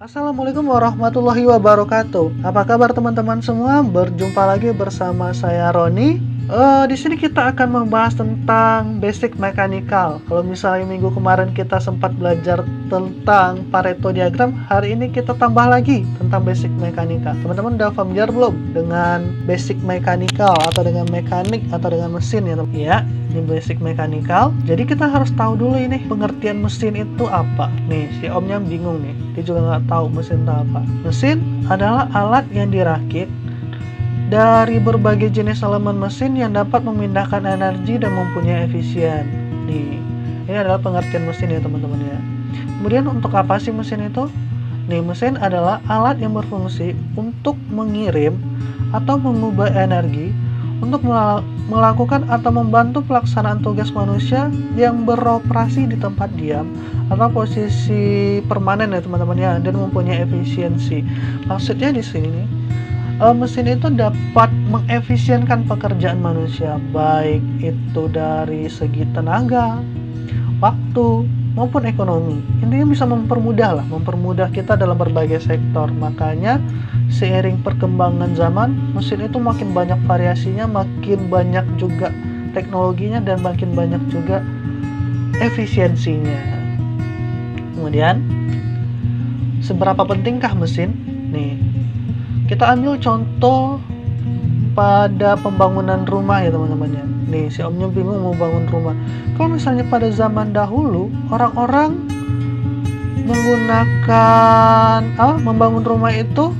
Assalamualaikum warahmatullahi wabarakatuh. Apa kabar teman-teman semua? Berjumpa lagi bersama saya Roni. Di sini kita akan membahas tentang basic mechanical. Kalau misalnya minggu kemarin kita sempat belajar tentang Pareto diagram, hari ini kita tambah lagi tentang basic mechanical. Teman-teman udah familiar belum dengan basic mechanical atau dengan mekanik atau dengan mesin ya? Ya, ini basic mechanical. Jadi kita harus tahu dulu ini pengertian mesin itu apa. Nih, si omnya bingung nih. Dia juga nggak tahu mesin itu apa. Mesin adalah alat yang dirakit dari berbagai jenis elemen mesin yang dapat memindahkan energi dan mempunyai efisien. Nih, ini adalah pengertian mesin ya teman-teman ya. Kemudian untuk apa sih mesin itu? Nih, mesin adalah alat yang berfungsi untuk mengirim atau mengubah energi untuk melakukan atau membantu pelaksanaan tugas manusia yang beroperasi di tempat diam atau posisi permanen ya teman-teman ya, dan mempunyai efisiensi. Maksudnya di sini mesin itu dapat mengefisienkan pekerjaan manusia, baik itu dari segi tenaga, waktu, maupun ekonomi. Intinya bisa mempermudah kita dalam berbagai sektor. Makanya seiring perkembangan zaman, mesin itu makin banyak variasinya, makin banyak juga teknologinya, dan makin banyak juga efisiensinya. Kemudian, seberapa pentingkah mesin? Nih, kita ambil contoh pada pembangunan rumah ya teman-teman ya. Nih, si omnya bingung mau bangun rumah. Kalau misalnya pada zaman dahulu, orang-orang membangun rumah itu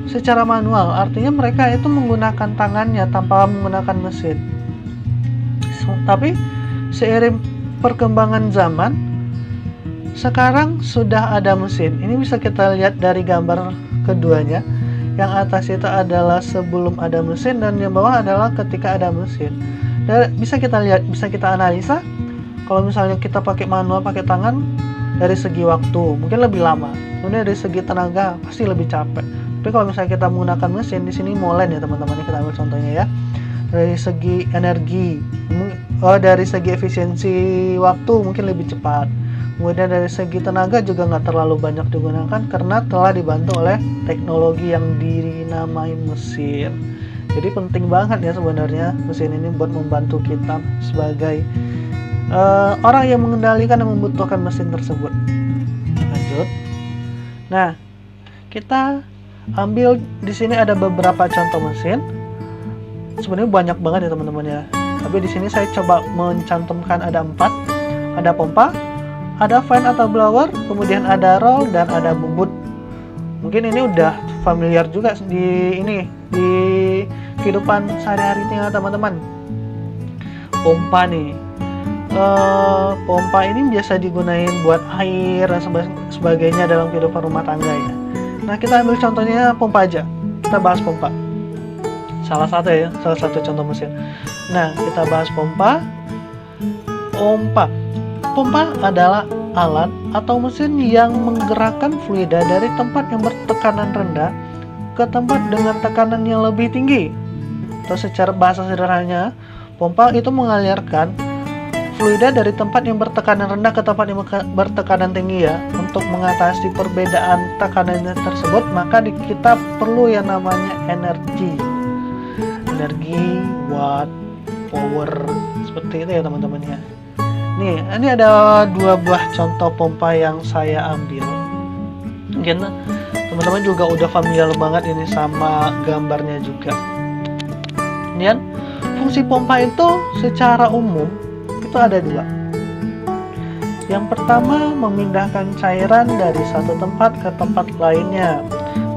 secara manual. Artinya mereka itu menggunakan tangannya tanpa menggunakan mesin. Tapi seiring perkembangan zaman, sekarang sudah ada mesin. Ini bisa kita lihat dari gambar keduanya. Yang atas itu adalah sebelum ada mesin, dan yang bawah adalah ketika ada mesin. Dan bisa kita lihat, bisa kita analisa. Kalau misalnya kita pakai manual, pakai tangan, dari segi waktu mungkin lebih lama. Kemudian dari segi tenaga pasti lebih capek. Tapi kalau misalnya kita menggunakan mesin, di sini molen ya teman-teman, kita ambil contohnya ya. Dari segi energi, dari segi efisiensi waktu mungkin lebih cepat. Kemudian dari segi tenaga juga nggak terlalu banyak digunakan karena telah dibantu oleh teknologi yang dinamai mesin. Jadi penting banget ya sebenarnya mesin ini buat membantu kita sebagai orang yang mengendalikan dan membutuhkan mesin tersebut. Lanjut. Nah, kita ambil di sini ada beberapa contoh mesin. Sebenarnya banyak banget ya teman-teman ya. Tapi di sini saya coba mencantumkan ada 4. Ada pompa, ada fan atau blower, kemudian ada roll, dan ada bubut. Mungkin ini udah familiar juga di kehidupan sehari-harinya teman-teman. Pompa nih. Pompa ini biasa digunain buat air dan sebagainya dalam kehidupan rumah tangga ya. Nah, kita ambil contohnya pompa aja. Kita bahas pompa. Salah satu contoh mesin. Nah, kita bahas pompa. Pompa adalah alat atau mesin yang menggerakkan fluida dari tempat yang bertekanan rendah ke tempat dengan tekanan yang lebih tinggi. Atau secara bahasa sederhananya, pompa itu mengalirkan fluida dari tempat yang bertekanan rendah ke tempat yang bertekanan tinggi ya. Untuk mengatasi perbedaan tekanannya tersebut, maka kita perlu yang namanya energi, watt, power, seperti itu ya teman-teman ya. Nih, ini ada 2 buah contoh pompa yang saya ambil. Mungkin teman-teman juga udah familiar banget ini sama gambarnya juga. Kemudian, fungsi pompa itu secara umum itu ada 2. Yang pertama, memindahkan cairan dari satu tempat ke tempat lainnya.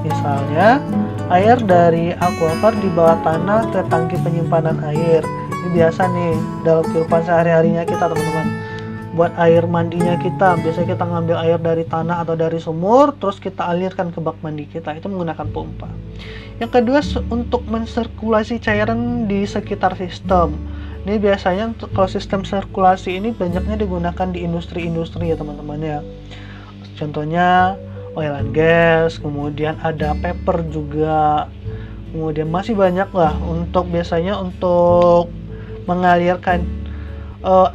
Misalnya, air dari akuafer di bawah tanah ke tangki penyimpanan air. Ini biasa nih dalam kehidupan sehari-harinya kita teman-teman. Buat air mandinya kita, biasanya kita ngambil air dari tanah atau dari sumur, terus kita alirkan ke bak mandi kita, itu menggunakan pompa. Yang kedua, untuk mensirkulasi cairan di sekitar sistem. Ini biasanya kalau sistem sirkulasi ini banyaknya digunakan di industri-industri ya teman-teman ya. Contohnya oil and gas, kemudian ada paper juga. Kemudian masih banyak lah biasanya untuk mengalirkan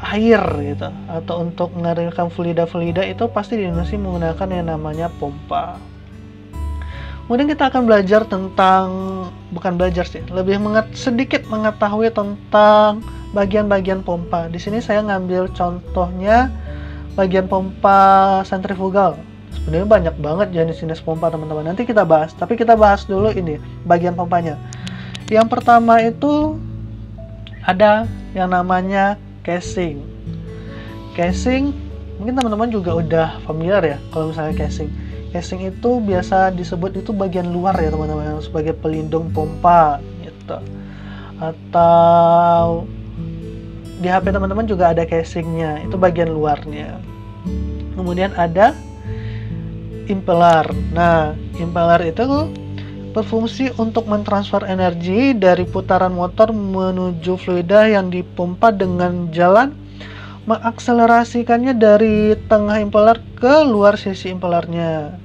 air gitu, atau untuk mengalirkan fluida-fluida itu pasti di Indonesia menggunakan yang namanya pompa. Kemudian kita akan belajar tentang, bukan belajar sih, lebih sedikit mengetahui tentang bagian-bagian pompa. Di sini saya ngambil contohnya bagian pompa sentrifugal. Sebenarnya banyak banget jenis-jenis pompa teman-teman. Nanti kita bahas, tapi kita bahas dulu ini bagian pompanya. Yang pertama itu ada yang namanya casing. Casing mungkin teman-teman juga udah familiar ya kalau misalnya casing. Casing itu biasa disebut itu bagian luar ya teman-teman, sebagai pelindung pompa gitu. Atau di HP teman-teman juga ada casingnya, itu bagian luarnya. Kemudian ada impeller. Nah, impeller itu berfungsi untuk mentransfer energi dari putaran motor menuju fluida yang dipompa dengan jalan mengakselerasikannya dari tengah impeller ke luar sisi impellernya.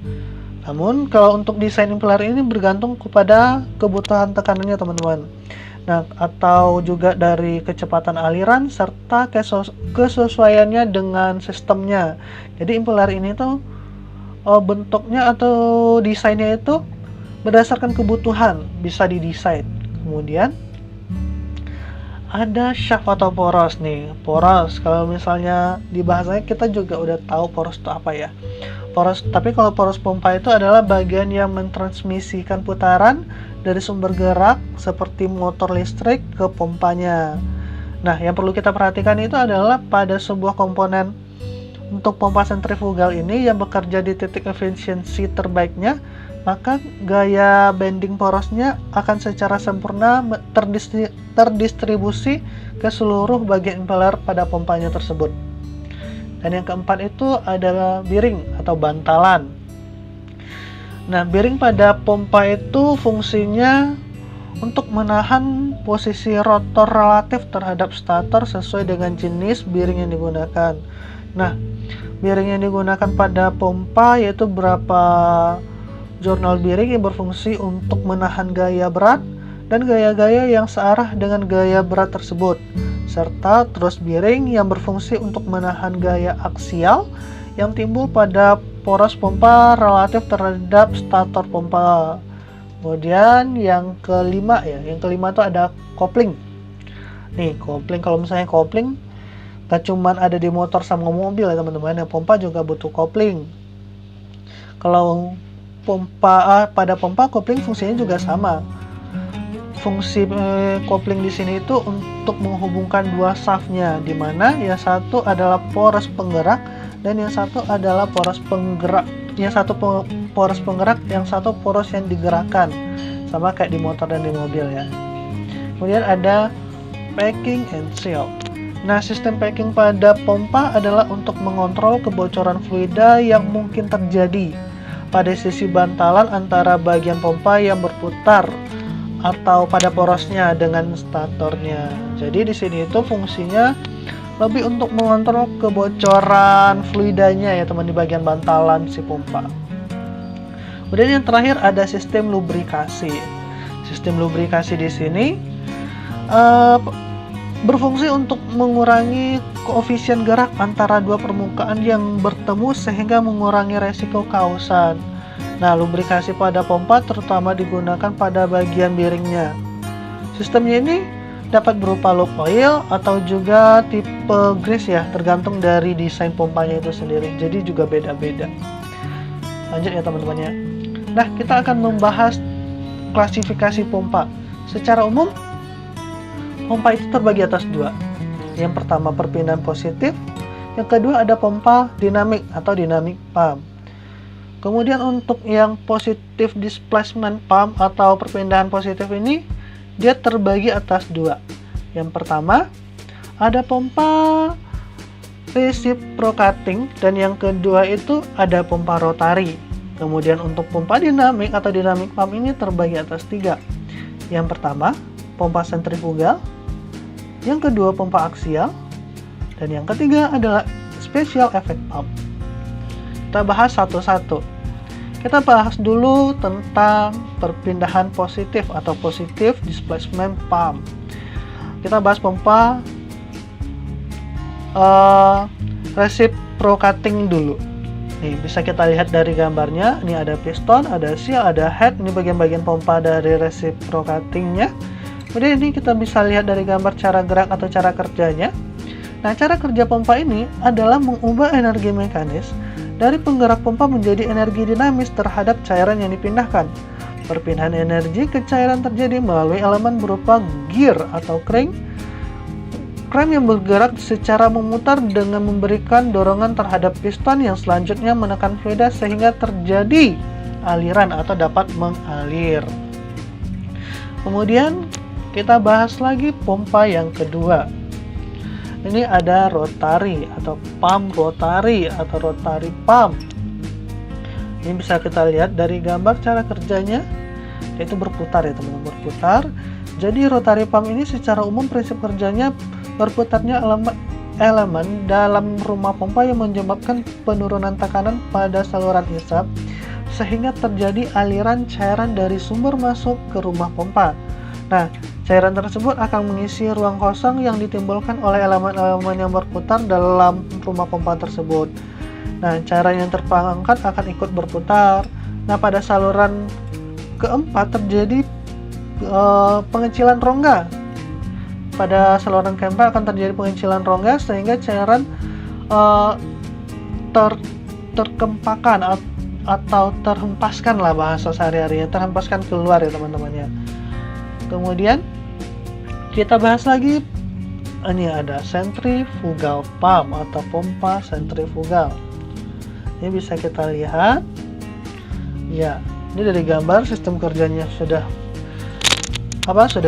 Namun kalau untuk desain impeller ini bergantung kepada kebutuhan tekanannya teman-teman. Nah, atau juga dari kecepatan aliran serta kesesuaiannya dengan sistemnya. Jadi impeller ini tuh bentuknya atau desainnya itu berdasarkan kebutuhan, bisa didesain. Kemudian ada shaft atau poros nih. Poros, kalau misalnya di bahasanya kita juga udah tahu poros itu apa ya. Poros, tapi kalau poros pompa itu adalah bagian yang mentransmisikan putaran dari sumber gerak seperti motor listrik ke pompanya. Nah, yang perlu kita perhatikan itu adalah pada sebuah komponen untuk pompa sentrifugal ini yang bekerja di titik efisiensi terbaiknya, maka gaya bending porosnya akan secara sempurna terdistribusi ke seluruh bagian impeller pada pompanya tersebut. Dan yang keempat itu adalah bearing atau bantalan. Nah, bearing pada pompa itu fungsinya untuk menahan posisi rotor relatif terhadap stator sesuai dengan jenis bearing yang digunakan. Nah, bearing yang digunakan pada pompa yaitu beberapa journal bearing yang berfungsi untuk menahan gaya berat dan gaya-gaya yang searah dengan gaya berat tersebut, serta truss bearing yang berfungsi untuk menahan gaya aksial yang timbul pada poros pompa relatif terhadap stator pompa. Kemudian yang kelima itu ada kopling. Nih, kopling, kalau misalnya kopling gak cuman ada di motor sama mobil ya teman-teman, yang pompa juga butuh kopling. Kalau pada pompa kopling fungsinya juga sama. Fungsi kopling di sini itu untuk menghubungkan dua shaftnya, di mana yang satu adalah poros penggerak dan yang satu adalah poros penggerak. Yang satu poros penggerak, yang satu poros yang digerakkan, sama kayak di motor dan di mobil ya. Kemudian ada packing and seal. Nah, sistem packing pada pompa adalah untuk mengontrol kebocoran fluida yang mungkin terjadi pada sisi bantalan antara bagian pompa yang berputar atau pada porosnya dengan statornya. Jadi di sini itu fungsinya lebih untuk mengontrol kebocoran fluidanya ya teman, di bagian bantalan si pompa. Kemudian yang terakhir ada sistem lubrikasi. Sistem lubrikasi di sini berfungsi untuk mengurangi koefisien gerak antara dua permukaan yang bertemu sehingga mengurangi resiko kausan. Nah, lubrikasi pada pompa terutama digunakan pada bagian bearingnya. Sistemnya ini dapat berupa loop oil atau juga tipe grease ya, tergantung dari desain pompanya itu sendiri. Jadi juga beda-beda. Lanjut ya teman-teman ya. Nah, kita akan membahas klasifikasi pompa. Secara umum, pompa itu terbagi atas dua. Yang pertama perpindahan positif, yang kedua ada pompa dinamik atau dynamic pump. Kemudian untuk yang positif displacement pump atau perpindahan positif ini, dia terbagi atas dua. Yang pertama ada pompa reciprocating dan yang kedua itu ada pompa rotari. Kemudian untuk pompa dinamik atau dynamic pump ini terbagi atas tiga. Yang pertama pompa sentrifugal, yang kedua pompa aksial, dan yang ketiga adalah special effect pump. Kita bahas satu-satu. Kita bahas dulu tentang perpindahan positif atau positive displacement pump. Kita bahas pompa uh, reciprocating dulu. Nih, bisa kita lihat dari gambarnya. Ini ada piston, ada seal, ada head. Ini bagian-bagian pompa dari reciprocatingnya. Kemudian ini kita bisa lihat dari gambar cara gerak atau cara kerjanya. Nah, cara kerja pompa ini adalah mengubah energi mekanis dari penggerak pompa menjadi energi dinamis terhadap cairan yang dipindahkan. Perpindahan energi ke cairan terjadi melalui elemen berupa gear atau crank yang bergerak secara memutar dengan memberikan dorongan terhadap piston yang selanjutnya menekan fluida sehingga terjadi aliran atau dapat mengalir. Kemudian kita bahas lagi pompa yang kedua. Ini ada rotary atau pump rotary atau rotary pump. Ini bisa kita lihat dari gambar cara kerjanya, yaitu berputar ya teman-teman, berputar. Jadi rotary pump ini secara umum prinsip kerjanya berputarnya elemen dalam rumah pompa yang menyebabkan penurunan tekanan pada saluran isap sehingga terjadi aliran cairan dari sumber masuk ke rumah pompa. Nah, cairan tersebut akan mengisi ruang kosong yang ditimbulkan oleh elemen-elemen yang berputar dalam rumah pompa tersebut. Nah, cairan yang terperangkap akan ikut berputar. Nah, pada saluran keempat terjadi pengecilan rongga. Pada saluran keempat akan terjadi pengecilan rongga sehingga cairan terkempakan atau terhempaskan lah bahasa sehari-harinya, terhempaskan keluar ya teman-temannya. Kemudian kita bahas lagi, ini ada centrifugal pump atau pompa sentrifugal. Ini bisa kita lihat ya, ini dari gambar sistem kerjanya sudah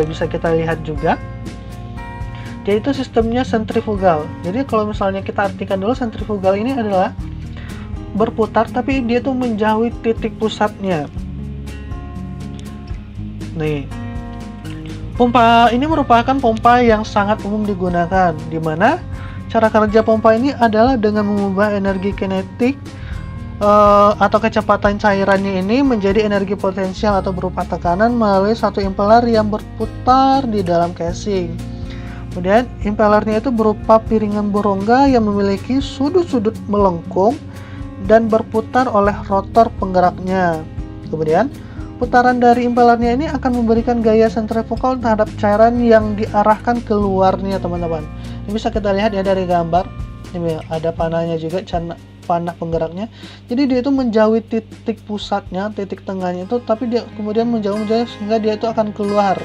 bisa kita lihat juga. Yaitu sistemnya sentrifugal. Jadi kalau misalnya kita artikan dulu, sentrifugal ini adalah berputar tapi dia tuh menjauhi titik pusatnya. Nih, pompa ini merupakan pompa yang sangat umum digunakan, di mana cara kerja pompa ini adalah dengan mengubah energi kinetik atau kecepatan cairannya ini menjadi energi potensial atau berupa tekanan melalui satu impeller yang berputar di dalam casing. Kemudian impellernya itu berupa piringan berongga yang memiliki sudut-sudut melengkung dan berputar oleh rotor penggeraknya. Kemudian putaran dari impellernya ini akan memberikan gaya sentrifugal terhadap cairan yang diarahkan keluarnya teman-teman. Ini bisa kita lihat ya dari gambar. Ini ada panahnya juga, panah penggeraknya. Jadi dia itu menjauhi titik pusatnya, titik tengahnya itu, tapi dia kemudian menjauh sehingga dia itu akan keluar.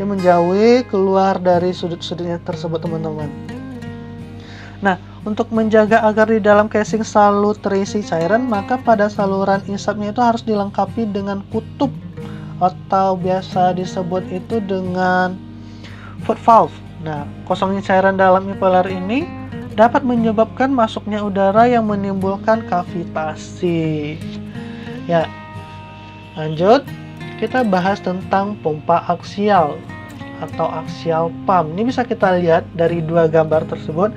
Dia menjauhi keluar dari sudut-sudutnya tersebut teman-teman. Nah, untuk menjaga agar di dalam casing selalu terisi cairan, maka pada saluran isapnya itu harus dilengkapi dengan kutub atau biasa disebut itu dengan foot valve. Nah, kosongnya cairan dalam impeller ini dapat menyebabkan masuknya udara yang menimbulkan kavitasi. Ya, lanjut. Kita bahas tentang pompa aksial atau axial pump. Ini bisa kita lihat dari dua gambar tersebut.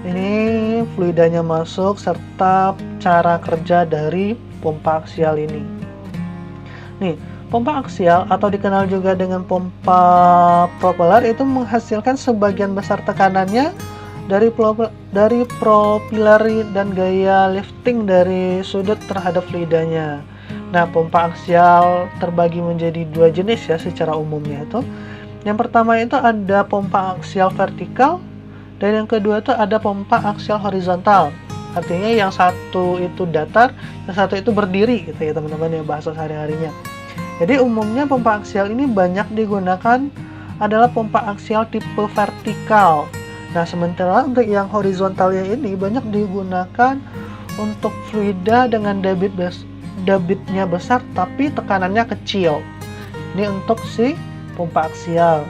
Ini fluidanya masuk serta cara kerja dari pompa aksial ini. Nih, pompa aksial atau dikenal juga dengan pompa propeller itu menghasilkan sebagian besar tekanannya dari propelleri dan gaya lifting dari sudut terhadap fluidanya. Nah, pompa aksial terbagi menjadi dua jenis ya secara umumnya itu. Yang pertama itu ada pompa aksial vertikal dan yang kedua itu ada pompa aksial horizontal. Artinya yang satu itu datar, yang satu itu berdiri gitu ya teman-teman ya bahasa sehari-harinya. Jadi umumnya pompa aksial ini banyak digunakan adalah pompa aksial tipe vertikal. Nah, sementara untuk yang horizontalnya ini banyak digunakan untuk fluida dengan debitnya besar tapi tekanannya kecil. Ini untuk si pompa aksial.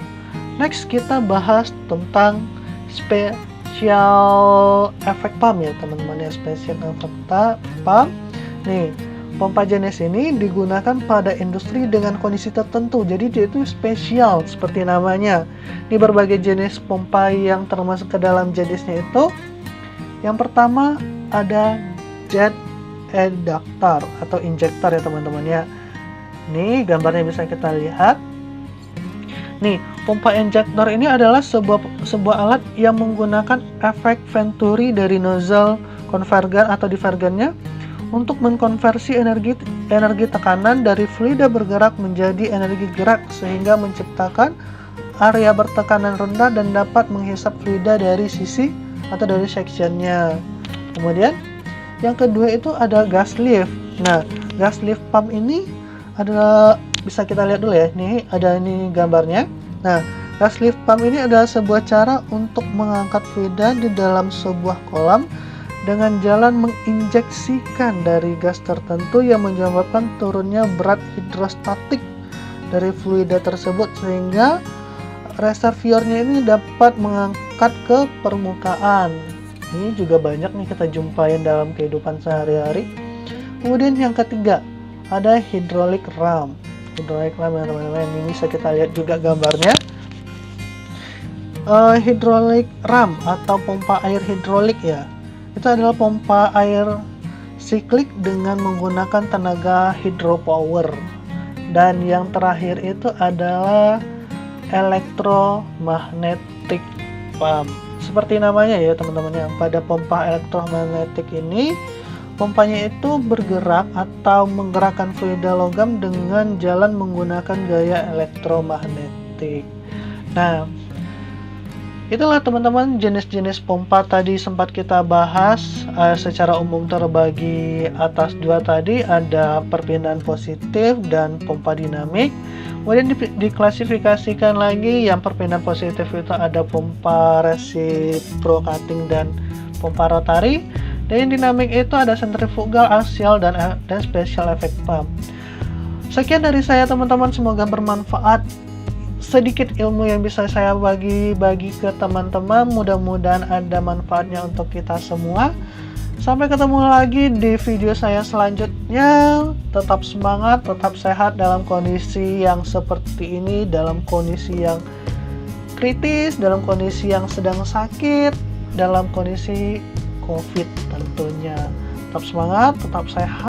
Next kita bahas tentang special effect pump ya teman-teman ya, special effect pump. Nih, pompa jenis ini digunakan pada industri dengan kondisi tertentu. Jadi dia itu spesial seperti namanya. Ini berbagai jenis pompa yang termasuk ke dalam jenisnya itu. Yang pertama ada jet eductor atau injektor ya teman-teman ya. Ini gambarnya bisa kita lihat. Nih, pompa injektor ini adalah sebuah alat yang menggunakan efek Venturi dari nozzle konvergen atau divergennya untuk mengkonversi energi tekanan dari fluida bergerak menjadi energi gerak sehingga menciptakan area bertekanan rendah dan dapat menghisap fluida dari sisi atau dari sectionnya. Kemudian yang kedua itu ada gas lift. Nah, gas lift pump ini adalah, bisa kita lihat dulu ya, ini ada gambarnya. Nah, gas lift pump ini adalah sebuah cara untuk mengangkat fluida di dalam sebuah kolam dengan jalan menginjeksikan dari gas tertentu yang menyebabkan turunnya berat hidrostatik dari fluida tersebut sehingga reservoirnya ini dapat mengangkat ke permukaan. Ini juga banyak nih kita jumpain dalam kehidupan sehari-hari. Kemudian yang ketiga ada hydraulic ram. Hydraulic ram ya teman-teman, ini bisa kita lihat juga gambarnya. Hydraulic ram atau pompa air hidrolik ya, itu adalah pompa air siklik dengan menggunakan tenaga hydropower. Dan yang terakhir itu adalah electromagnetic pump. Seperti namanya ya teman-teman, yang pada pompa elektromagnetik ini pompanya itu bergerak atau menggerakkan fluida logam dengan jalan menggunakan gaya elektromagnetik. Nah, itulah teman-teman jenis-jenis pompa tadi sempat kita bahas. Secara umum terbagi atas dua tadi, ada perpindahan positif dan pompa dinamik. Kemudian diklasifikasikan lagi, yang perpindahan positif itu ada pompa reciprocating dan pompa rotari. Dan yang dinamik itu ada centrifugal, axial, dan special effect pump. Sekian dari saya teman-teman, semoga bermanfaat. Sedikit ilmu yang bisa saya bagi ke teman-teman, mudah-mudahan ada manfaatnya untuk kita semua. Sampai ketemu lagi di video saya selanjutnya. Tetap semangat, tetap sehat dalam kondisi yang seperti ini, dalam kondisi yang kritis, dalam kondisi yang sedang sakit, dalam kondisi COVID tentunya. Tetap semangat, tetap sehat.